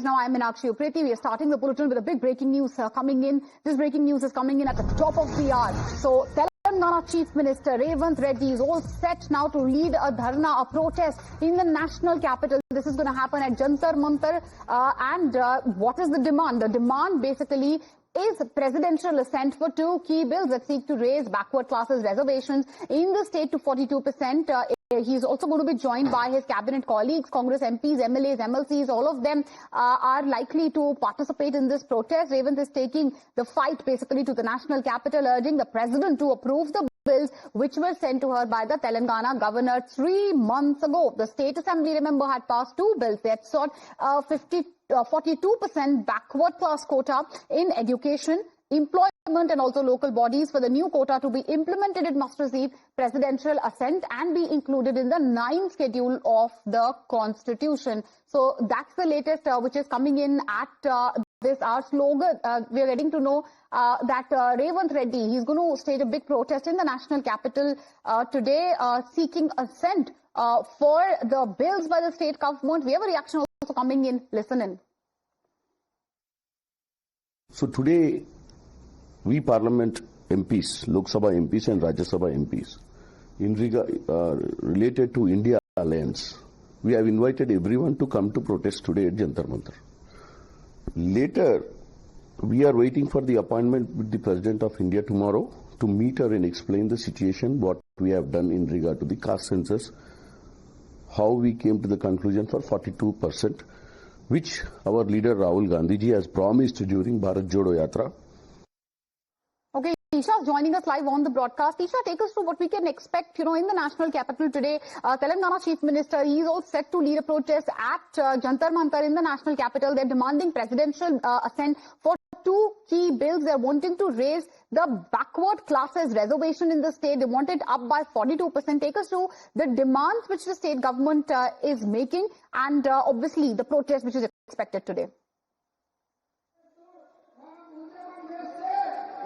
now. I'm Meenakshi Upreti. We are starting the bulletin with a big breaking news coming in. This breaking news is coming in at the top of the hour. So Telangana Chief Minister Reservation Reddy is all set now to lead a dharna, a protest in the national capital. This is going to happen at Jantar Mantar. What is the demand? The demand basically is presidential assent for two key bills that seek to raise backward classes reservations in the state to 42%. He's also going to be joined by his cabinet colleagues, Congress MPs, MLAs, MLCs. All of them are likely to participate in this protest. Revanth is taking the fight basically to the national capital, urging the president to approve the bills which were sent to her by the Telangana governor 3 months ago. The state assembly, remember, had passed two bills that sought 42% backward class quota in education, employment and also local bodies. For the new quota to be implemented, it must receive presidential assent and be included in the 9th schedule of the constitution. So that's the latest which is coming in at this our slogan. We are getting to know that Reservation Reddy, he's going to stage a big protest in the national capital today seeking assent for the bills by the state government. We have a reaction also coming in. Listen in. So today, we Parliament MPs, Lok Sabha MPs and Rajya Sabha MPs, related to India Alliance, we have invited everyone to come to protest today at Jantar Mantar. Later, we are waiting for the appointment with the President of India tomorrow to meet her and explain the situation, what we have done in regard to the caste census, how we came to the conclusion for 42%, which our leader Rahul Gandhiji has promised during Bharat Jodo Yatra. Okay, Isha joining us live on the broadcast. Isha, take us through what we can expect, in the national capital today. Telangana Chief Minister, he is all set to lead a protest at Jantar Mantar in the national capital. They're demanding presidential assent for two key bills. They're wanting to raise the backward classes reservation in the state. They want it up by 42%. Take us through the demands which the state government is making and obviously the protest which is expected today.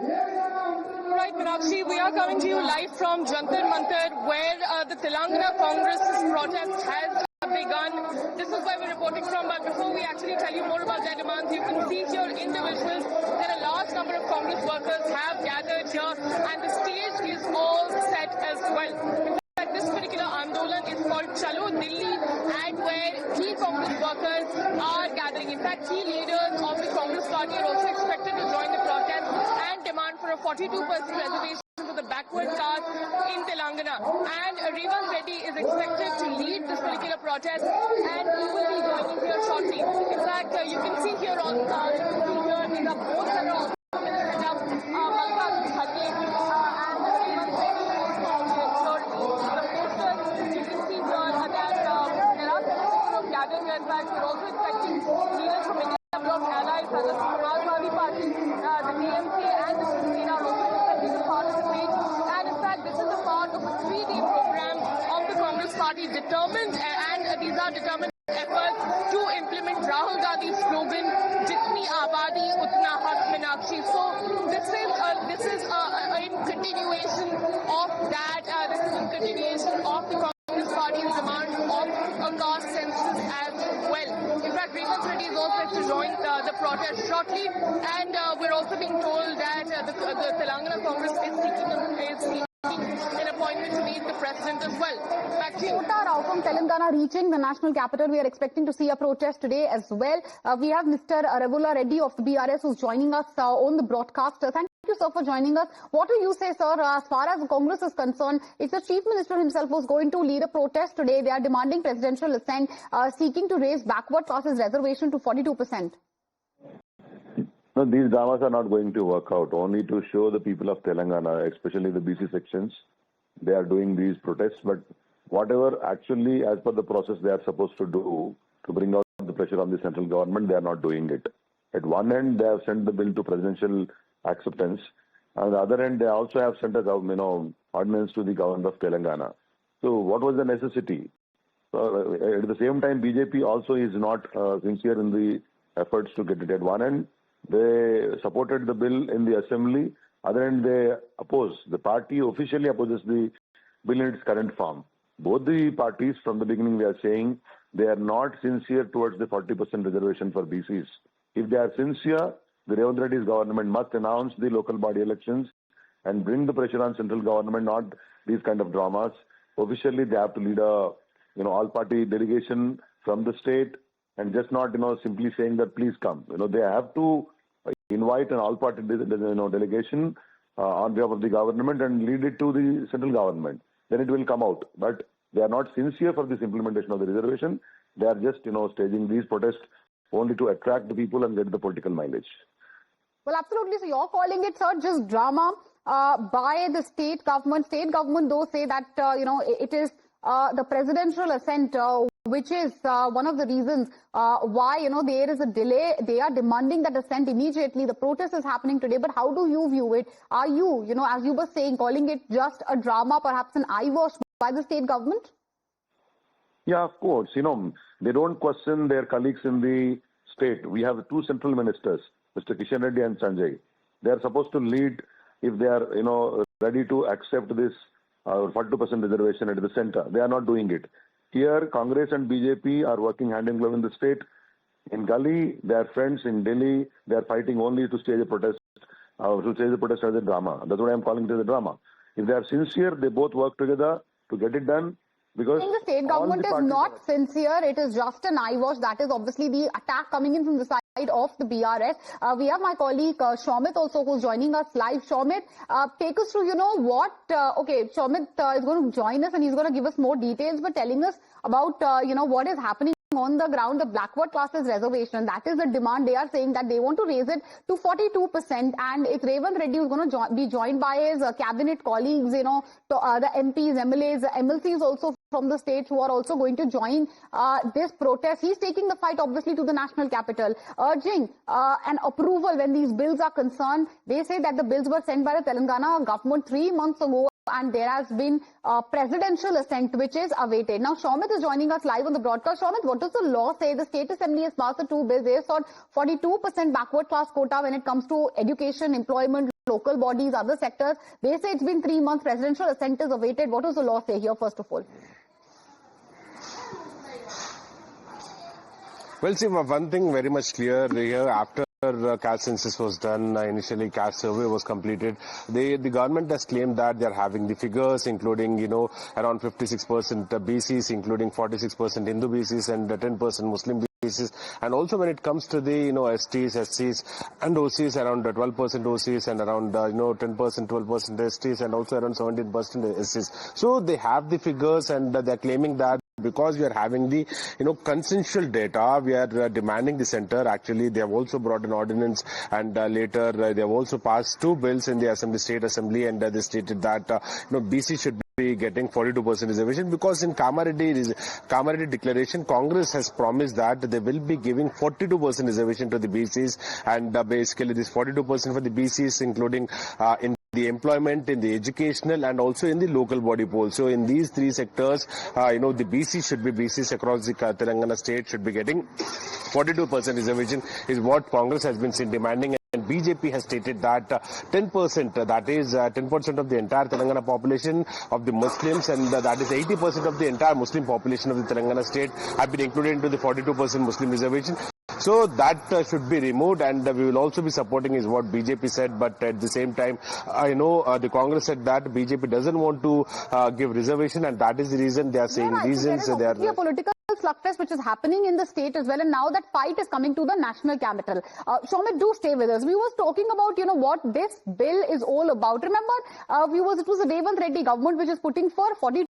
Right, Meenakshi, we are coming to you live from Jantar Mantar, where the Telangana Congress's protest has begun. This is where we're reporting from, but before we actually tell you more about their demands, you can see here individuals that a large number of Congress workers have gathered here, and the stage is all set as well. In fact, this particular Andolan is called Chalo Delhi, and where key Congress workers are gathering. In fact, key leaders of the Congress party are also expected to join the protest and demand for a 42% reservation for the backward caste in Telangana. And Reservation Reddy is expected to lead this particular protest, and he will be joining here shortly. In fact, you can see here on the here in the both that are also set up, Malka Khati and Reservation Reddy also ensured the posters. You can see here that there are several gathered here. In fact, we're also expecting leaders from India Bloc allies such as the Samajwadi Party, the DMK and the Shiv are also expecting to participate. And in fact, this is a part of a 3-day program of the Congress Party, determined, and these are determined efforts to implement Rahul Gandhi's slogan, Jitni Abadi Utna Hak Meenakshi. So this is in continuation of that. This is in continuation of the Congress Party's demand of a caste census as well. In fact, Reservation Reddy is also set to join the protest shortly, and we're also being told that the Telangana Congress is seeking an appointment to meet the president as well. Back to you. Quota Rao from Telangana reaching the national capital. We are expecting to see a protest today as well. We have Mr. Reservation Reddy of the BRS who's joining us on the broadcast. Thank you, sir, for joining us. What do you say, sir, as far as Congress is concerned? It's the Chief Minister himself who's going to lead a protest today. They are demanding presidential assent, seeking to raise backward classes reservation to 42%. No, these dramas are not going to work out. Only to show the people of Telangana, especially the BC sections, they are doing these protests. But whatever actually, as per the process, they are supposed to do to bring out the pressure on the central government, they are not doing it. At one end, they have sent the bill to presidential acceptance. On the other end, they also have sent a ordinance to the government of Telangana. So what was the necessity? At the same time, BJP also is not sincere in the efforts to get it. At one end, they supported the bill in the assembly. Other end, they oppose. The party officially opposes the bill in its current form. Both the parties, from the beginning, they are saying they are not sincere towards the 40% reservation for BCs. If they are sincere, the Revanth Reddy's government must announce the local body elections and bring the pressure on central government, not these kind of dramas. Officially, they have to lead a all-party delegation from the state and just not simply saying that please come. They have to invite an all-party delegation on behalf of the government and lead it to the central government. Then it will come out. But they are not sincere for this implementation of the reservation. They are just staging these protests only to attract the people and get the political mileage. Well, absolutely. So you're calling it, sir, just drama by the state government. State government, though, say that, it is the presidential assent, which is one of the reasons why, there is a delay. They are demanding that assent immediately. The protest is happening today. But how do you view it? Are you, as you were saying, calling it just a drama, perhaps an eyewash by the state government? Yeah, of course. They don't question their colleagues in the state. We have two central ministers, Mr. Kishan Reddy and Sanjay. They are supposed to lead if they are, ready to accept this 42% reservation at the center. They are not doing it. Here, Congress and BJP are working hand in glove in the state. In Gully, they are friends. In Delhi, they are fighting only to stage a protest, as a drama. That's what I am calling it as a drama. If they are sincere, they both work together to get it done. Because I think the state government is not sincere. It is just an eyewash. That is obviously the attack coming in from the side of the BRS. We have my colleague Shomit also, who's joining us live. Shomit, take us through, what... okay, Shomit is going to join us and he's going to give us more details, but telling us about, what is happening on the ground, the backward classes reservation. That is the demand. They are saying that they want to raise it to 42%. And if Revanth Reddy is going to be joined by his cabinet colleagues, the MPs, MLAs, MLCs also from the states who are also going to join this protest. He's taking the fight obviously to the national capital, urging an approval when these bills are concerned. They say that the bills were sent by the Telangana government 3 months ago, and there has been presidential assent which is awaited. Now, Shomit is joining us live on the broadcast. Shomit, what does the law say? The State Assembly has passed the two bills. They sought 42% backward class quota when it comes to education, employment, local bodies, other sectors. They say it's been 3 months. Presidential assent is awaited. What does the law say here, first of all? Well, see, one thing very much clear here. After Caste census was done, initially Caste survey was completed. The government has claimed that they are having the figures, including, around 56% BCs, including 46% Hindu BCs and 10% Muslim BCs. And also when it comes to the, STs, SCs and OCs, around 12% OCs and around, 10%, 12% STs and also around 17% SCs. So they have the figures and they are claiming that because we are having the, consensual data, we are demanding the center. Actually, they have also brought an ordinance and later they have also passed two bills in the State Assembly and they stated that, BC should be getting 42% reservation because in Kamareddy declaration, Congress has promised that they will be giving 42% reservation to the BCs and basically this 42% for the BCs including in the employment, in the educational and also in the local body pool. So in these three sectors, the BCs across the Telangana state should be getting 42% reservation is what Congress has been demanding. And BJP has stated that 10%, that is 10% of the entire Telangana population of the Muslims and that is 80% of the entire Muslim population of the Telangana state have been included into the 42% Muslim reservation. So that should be removed and we will also be supporting is what BJP said. But at the same time, the Congress said that BJP doesn't want to give reservation and that is the reason they are saying reasons. There is a political slugfest which is happening in the state as well, and now that fight is coming to the national capital. Shomit, do stay with us. We was talking about, what this bill is all about. Remember, viewers, it was the Revanth Reddy government which is putting for 42%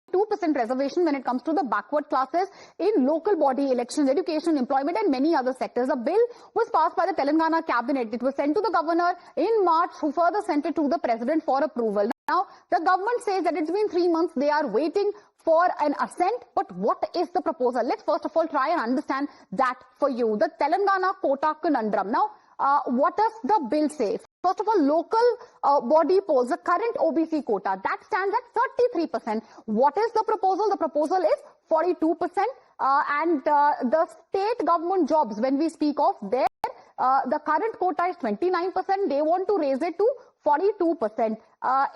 reservation when it comes to the backward classes in local body elections, education, employment and many other sectors. A bill was passed by the Telangana cabinet. It was sent to the governor in March, who further sent it to the president for approval. Now, the government says that it's been 3 months. They are waiting for an assent. But what is the proposal? Let's first of all try and understand that for you. The Telangana quota conundrum. Now, what does the bill say? First of all, local body polls, the current OBC quota, that stands at 33%. What is the proposal? The proposal is 42%. And the state government jobs, when we speak of there, the current quota is 29%. They want to raise it to 42%.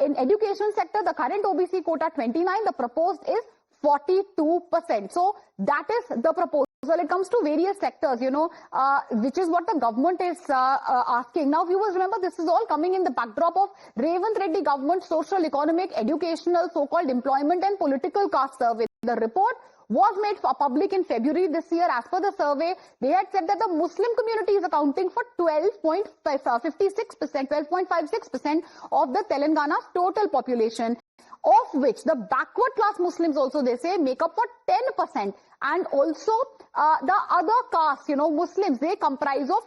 In education sector, the current OBC quota 29, the proposed is 42%. So that is the proposal. It comes to various sectors, which is what the government is asking. Now, viewers, remember, this is all coming in the backdrop of Revanth Reddy government social, economic, educational, so-called employment and political caste survey. The report was made public in February this year. As per the survey, they had said that the Muslim community is accounting for 12.56% of the Telangana's total population, of which the backward class Muslims also, they say, make up for 10%. And also the other castes, Muslims, they comprise of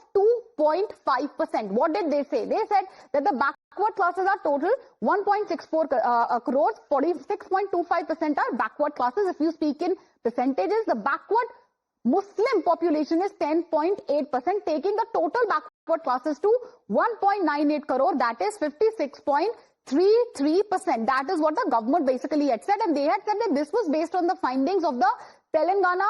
2.5%. What did they say? They said that the backward classes are total 1.64 crores, 46.25% are backward classes. If you speak in percentages, the backward Muslim population is 10.8%, taking the total backward classes to 1.98 crore, that is 56.33%. That is what the government basically had said, and they had said that this was based on the findings of the Telangana,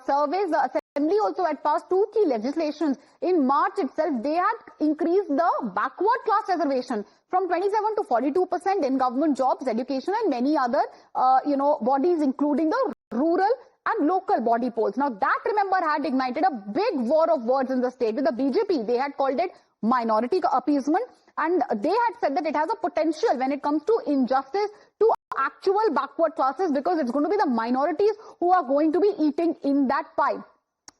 surveys. The Assembly also had passed two key legislations. In March itself, they had increased the backward class reservation from 27 to 42% in government jobs, education, and many other, bodies, including the rural and local body polls. Now, that, remember, had ignited a big war of words in the state. With the BJP, they had called it minority appeasement, and they had said that it has a potential when it comes to injustice to actual backward classes, because it's going to be the minorities who are going to be eating in that pie.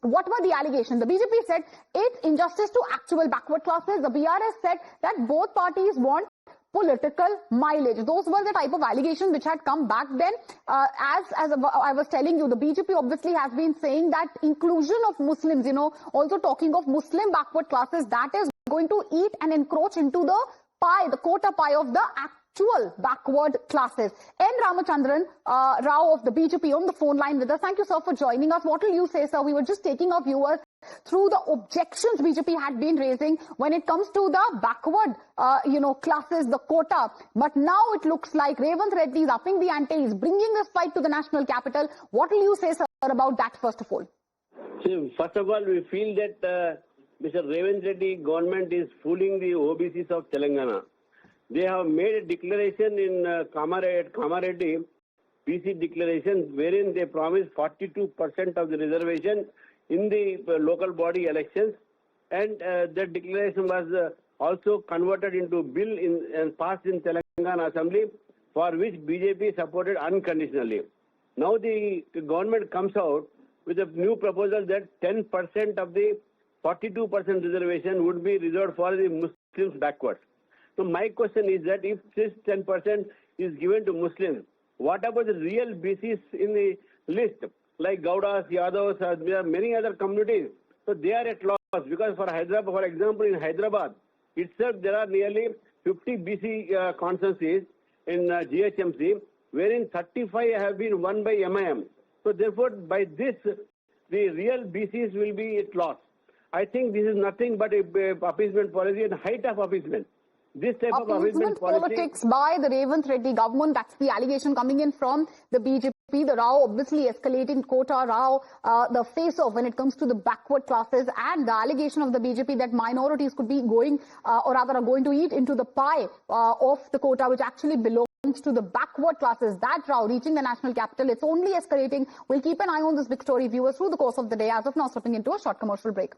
What were the allegations? The BJP said it's injustice to actual backward classes. The BRS said that both parties want political mileage. Those were the type of allegations which had come back then. As I was telling you, the BJP obviously has been saying that inclusion of Muslims, also talking of Muslim backward classes, that is going to eat and encroach into the pie, the quota pie of the actual backward classes. N. Ramachandran Rao of the BJP on the phone line with us. Thank you, sir, for joining us. What will you say, sir? We were just taking our viewers through the objections BJP had been raising when it comes to the backward, classes, the quota. But now it looks like Revanth Reddy is upping the ante, is bringing this fight to the national capital. What will you say, sir, about that, first of all? See, first of all, we feel that Mr. Revanth Reddy government is fooling the OBCs of Telangana. They have made a declaration in Kamareddy BC declaration, wherein they promised 42% of the reservation in the local body elections, and that declaration was also converted into bill and passed in Telangana Assembly, for which BJP supported unconditionally. Now the government comes out with a new proposal that 10% of the 42% reservation would be reserved for the Muslims backwards. So my question is that if this 10% is given to Muslims, what about the real BCs in the list, like Gaudas, Yadavs, there are many other communities? So they are at loss, because for Hyderabad, for example, in Hyderabad itself, there are nearly 50 BC constituencies in GHMC, wherein 35 have been won by MIM. So therefore, by this, the real BCs will be at loss. I think this is nothing but a appeasement policy and height of appeasement. This type of appeasement politics by the Revanth Reddy government, that's the allegation coming in from the BJP. The Rao obviously escalating Quota, Rao, the face-off when it comes to the backward classes, and the allegation of the BJP that minorities could be going, or rather are going to eat into the pie of the quota, which actually belongs to the backward classes. That Rao reaching the national capital, it's only escalating. We'll keep an eye on this big story, viewers, through the course of the day. As of now, slipping into a short commercial break.